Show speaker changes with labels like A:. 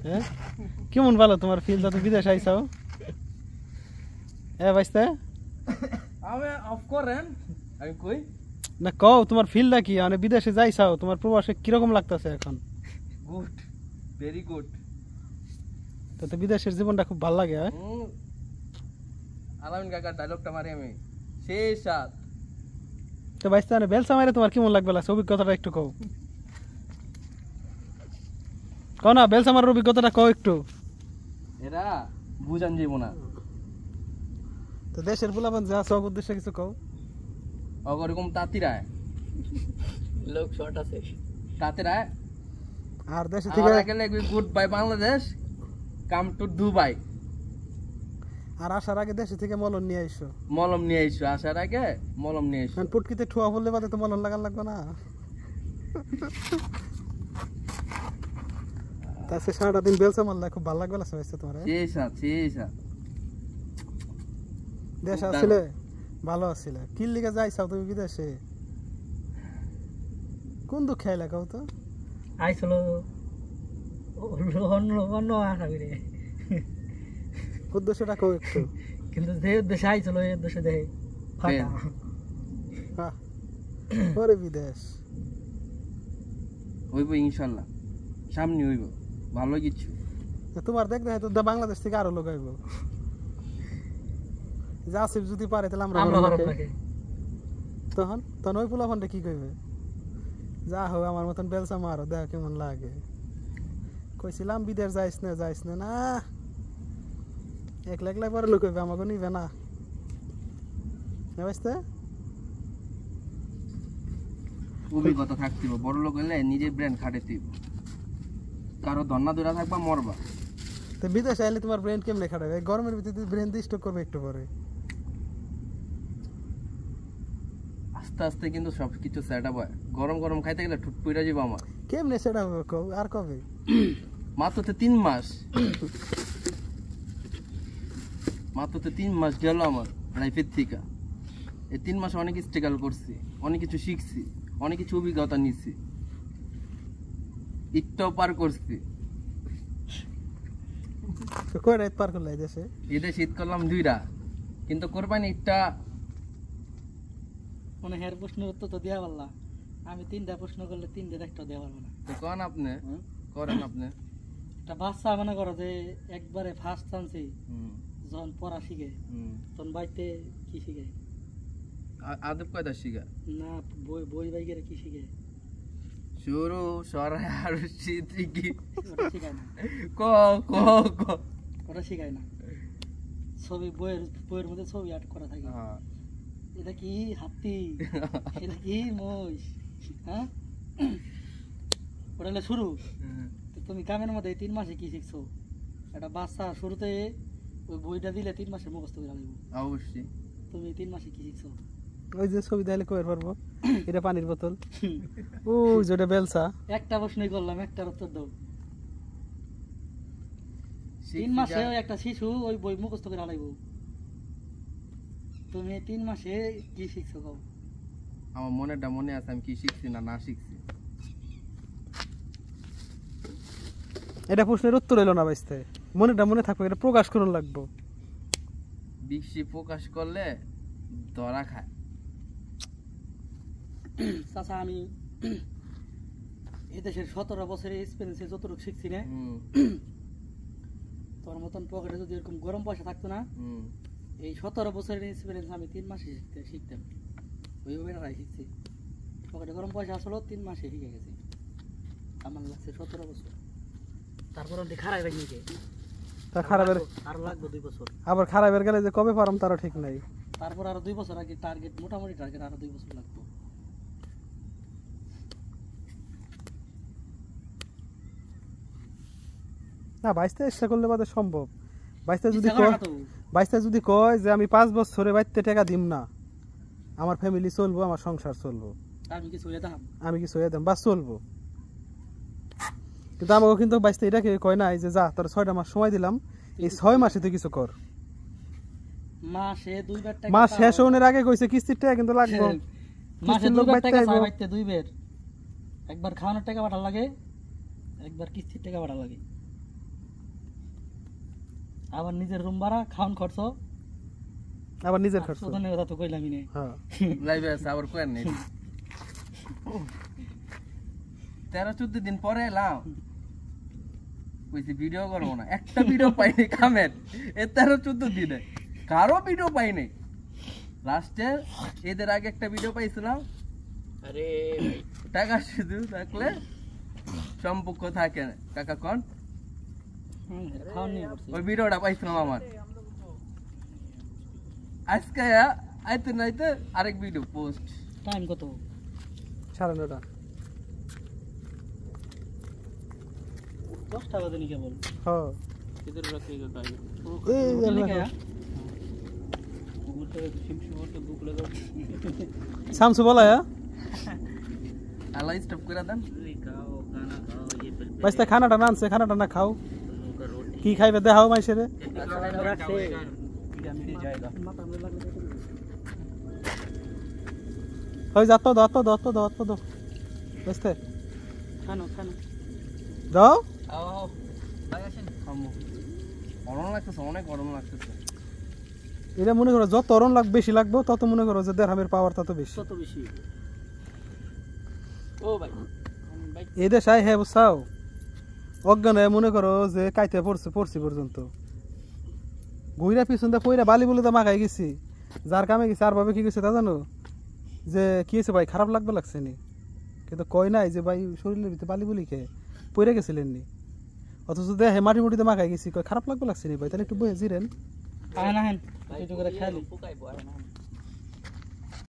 A: হ্যাঁ কেমন ভালো তোমার ফিল তুমি বিদেশ আইসাও ভাইস্তে
B: আমি অফ করেন আমি কই
A: না কও তোমার ফিলটা কি মানে বিদেশে যাইছাও তোমার প্রবাসে কিরকম লাগতেছে এখন
B: গুড ভেরি গুড
A: তো বিদেশের জীবনটা খুব ভালো লাগে হ্যাঁ
B: আলামিন কাকার ডায়লগটা মারি আমি সেই সাত
A: তো ভাইস্তে মানে বেলসা মারে তোমার কেমন লাগবে অভিজ্ঞতাটা একটু কও কও না বেলসা মারার অভিজ্ঞতাটা কও একটু
B: এরা বুঝান যাইব না
A: তো দেশের পোলাপান যা সব উদ্দেশ্যে কিছু কও
B: ওরকম তাঁতিরায়
C: লোক শর্ট আছে
B: তাঁতিরায়
A: আর দেশে
B: থেকে
A: থেকে
B: গেলে good bye Bangladesh come to Dubai
A: আর আসার আগে দেশে থেকে মলম নিয়ে আইসো
B: মলম নিয়ে আইসো আসার আগে মলম নিয়ে আইসো
A: পুটকিতে ঠুয়া বললে বাদে তো মলম লাগান লাগবে না তাছে সারাটা দিন বেলসা মারলে খুব ভালো লাগবে লাগছে তোমার
B: সেই সাত
A: দেশ আসলে ভালো আছিল কি লিগে যাইছাও তুমি বিদেশে কোন দুঃখ খাইলা কও তো
C: আইছিল অন্য আসামি রে
A: উদ্দেশ্যটা কও একটু
C: কিন্তু যে উদ্দেশ্যে আইছিল এই উদ্দেশ্যে দেখে ফাঁকা
A: ওরে বিদেশ
B: হইব ইনশাল্লাহ সামনে হইব ভালো কিছু
A: তোমার দেখ দেখে তো বাংলাদেশ থেকে আরো লোক আইব জাসিফ যদি পারে তাহলে আমরা তখন তখন ওই পোলাপানটা কি কইবে যা হোক আমার মতন বেলসা মারো দেখ কেমন লাগে কইছিলাম বিদেশ যাইস না না একলা একলা পরে লোক হইবে আমাকে নিবে না বুঝতে
B: অভিজ্ঞতা থাকতে বড় লোক হলে নিজের ব্রেন খাটাইতে কারো ধন্না দূরা থাকবা মরবা
A: তো বিদেশে আইলে তোমার ব্রেন কেমনে খাটাবে গরমের ভিতরে ব্রেন দিয়ে স্টক করবে একটু পরে
B: আস্তে আস্তে কিন্তু সবকিছু সেট আপ হয় গরম খাইতে গেলে ঠুট পুইরা যাবে আমার
A: কেমনে সেট আপ হবে আর কবে
B: মাত্র তো 3 মাস গেল আমার লাইফের থেকে এই 3 মাসে অনেক স্ট্রাগল করছি অনেক কিছু শিখছি অনেক কিছু অভিজ্ঞতা নিছি একটাও পার করছি
A: তো কয় রাত পার করলে দেশে
B: ঈদে শীত করলাম 2টা কিন্তু কোরবানি একটা
C: মানে হের প্রশ্নের উত্তর তো দেওয়া পারলা আমি 3টা প্রশ্ন করলে 3টা একটা দেওয়া পারবো না
B: তো কোন আপনি করেন আপনি
C: একটা বাচ্চা মনে করো যে একবারে ফার্স্ট চান্সে যখন পড়া শিখে তখন বাইতে কি শিখে
B: আদব কয়টা শিখা
C: না বই বাইকের কি শিখে
B: শুরু সরাই আর শীতি কি
C: ওটা শিখায় না
B: ক
C: ওটা শিখায় না ছবি বইয়ের মধ্যে ছবি আর্ট করা থাকে এটা কি হাতি এটা কি মহিষ হ্যাঁ ওটা হলো শুরু তুমি কামের মধ্যে 3 মাসে কি শিখছো একটা বাচ্চা শুরুতে ওই বইটা দিলে 3 মাসে মুখস্থ করে আনবো
B: অবশ্যই
C: তুমি 3 মাসে কি শিখছো
A: ওই যে ছবি দিলে কইর পারবো এটা পানির বোতল ও যেটা বেলসা
C: একটা প্রশ্নই করলাম একটার উত্তর দাও 3 মাসে একটা শিশু ওই বই মুখস্থ করে আলাইবো তুমি 3 মাসে কি শিখছো কও
B: আমার মনে আছে আমি কি শিখছি না শিখছি
A: এটা প্রশ্নের উত্তর হলো না বাইস্তে মনে থাকবে এটা প্রকাশ করুন লাগবো
B: বেশি প্রকাশ করলে ধরা খায়
C: চাচা আমি এদেশের 17 বছরের এক্সপেরিয়েন্সে যতটুকু শিখছি না তোর মতন পকেটে যদি এরকম গরম পয়সা থাকতো না এই 17 বছরের এক্সপেরিয়েন্স আমি 3 মাসে শিখতাম ওইভাবে না শিখছি পকেটে গরম পয়সা আসলো 3 মাসে শিখে গেছি আমার লাগছে 17 বছর তারপর খারাপ হয়ে গেছে
A: খারাপের
C: আর লাগবে 2 বছর
A: আবার খারাপের গেলে যে কবে পারম তারও ঠিক নাই
C: তারপর আরো 2 বছর আগে টার্গেট মোটামুটি টার্গেট আরো 2 বছর লাগবে
A: না 22টা ইচ্ছা করলে বাদে সম্ভব 22টা যদি কয় যে আমি 5 বছরে বাইতে টাকা দিম না আমার ফ্যামিলি চলবো আমার সংসার চলবো
C: আমি কি সইয়ে দাম
A: বাস চলবো কিন্তু আমাকে কিন্তু 22টা এটাকে কয় নাই যে যা তোর 6টা মাস সময় দিলাম এই 6 মাসে তুই কিছু কর
C: মাসে 2বার টাকা
A: মাস শেষ হওয়ার আগে কইছে কিস্তির টাকা কিন্তু লাগবে
C: মাসে 2বার টাকা বাইতে 2 বার একবার খাওয়ানোর টাকা বাটা লাগে একবার কিস্তির টাকা বাটা লাগে আবার নিজের রুম ভাড়া খাওয়ান খরচ
A: আবার নিজের খরচ
C: শোধনের কথা তো কইলামই নেই
A: হ্যাঁ
B: লাইভে আছে আবার কোয়েন নেই 13-14 দিন পরে এলাম কইছি ভিডিও করবো না একটা ভিডিও পাইনি কামের 13-14 দিনে কারো ভিডিও পাইনি লাস্টে এদের আগে একটা ভিডিও পাইছিলাম আরে টাকা শুধু থাকলে সম্পর্ক থাকে না কাকা কোন
C: খাওয়ান নিয়ে করছি
B: ওই ভিডিওটা পাইছিলাম আমার আজকে আইতে নাইতে আরেক ভিডিও পোস্ট
C: টাইম কত
A: 9:30
C: 10টা বাজে নি কেবল
A: হ্যাঁ
B: কিধর রাখি গো
A: এই
C: লিখা
A: শামসু বলা
B: আল্লাহ স্টপ করে দেন
A: বাইস্তা খানাটা না আনছে খানাটা না খাও কি খাইবে দেখাও মাইসেরে
C: রাখছে
A: ওই যাত দাও বাইস্তে
C: খানো
A: দাও
B: গরম লাগতেছে অনেক গরম লাগতেছে
A: এটা মনে করো যত অরণ বেশি লাগবে তত মনে করো যে দেড়হামের পাওয়ার তত বেশি
C: কত বেশি ও ভাই
A: এই দেশায় হ্যাঁ বুঝাও অজ্ঞান হয়ে মনে করো যে কাইতে পড়ছি পর্যন্ত ঘুইরা পিছন দিয়ে পইরা বালি বলে তো মাখাই গেছি যার কামে গেছি আর ভাবে কি গেছে তা জানো যে কি হয়েছে ভাই খারাপ লাগছে নি কিন্তু কয় নাই যে ভাই শরীরের ভিতরে বালি বলি খেয়ে পইরা গেছিলেন নি অথচ দেখে মাটি মুটিতে মাখাই গেছি কয় খারাপ লাগছে নি ভাই তাহলে একটু বয়ে জিরেন
C: আহেন একটু করে খেয়ালি